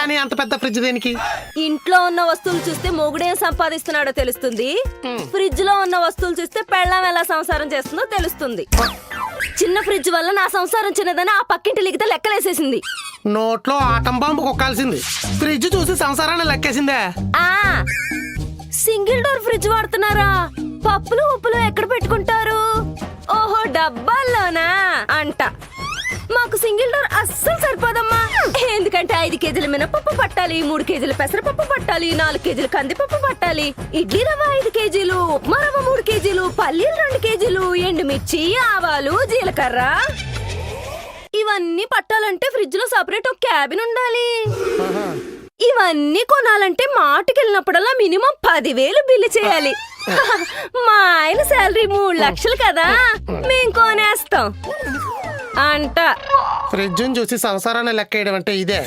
కానీ అంత పెద్ద ఫ్రిడ్జ్ దేనికి? ఇంట్లో ఉన్న వస్తువులు చూస్తే మొగుడేం సంపాదిస్తున్నాడో తెలుస్తుంది, ఫ్రిడ్జ్ లో ఉన్న వస్తువులు చూస్తే పెళ్ళాం ఎలా సంసారం చేస్తుందో తెలుస్తుంది. చిన్న ఫ్రిడ్జ్ వల్ల నా సంసారం చిన్నదని ఆ పక్కింటి లిగితే లెక్కలేసేసింది. నోట్లో ఆటం బాంబు కొక్కాల్సింది. ఫ్రిడ్జ్ చూసి సంసారాన్ని లెక్కేసిందే. ఆ సింగిల్ డోర్ ఫ్రిడ్జ్ వాడుతున్నారా? పప్పులు ఉప్పులు ఎక్కడ పెట్టుకుంటారు? ఓహో డబ్బాల్లోనా అంట. మాకు సింగిల్ డోర్ అస్సలు సరిపోదమ్మా. ఎందుకంటే 5 కేజీల మినపప్పు పట్టాలి, 3 కేజీల పెసరపప్పు పట్టాలి, 4 కేజీల కందిపప్పు పట్టాలి, ఇడ్లీ రవ్వ 5 కేజీలు, ఉప్మా రవ్వ 3 కేజీలు, పల్లీలు 2 కేజీలు, ఎండుమిర్చి, ఆవాలు, జీలకర్ర ఇవన్నీ పట్టాలంటే ఫ్రిడ్జ్ లో సపరేట్ ఒక క్యాబిన్ ఉండాలి. ఇవన్నీ కొనాలంటే మాటకెళ్ళినప్పుడల్లా మినిమం 10,000 బిల్లు చేయాలి. మా ఆయన శాలరీ 3 లక్షలు కదా, మేం కొనేస్తాం అంట. ఫ్రిడ్జ్ చూసి సంసారాన్ని లెక్కేయడం అంటే ఇదే.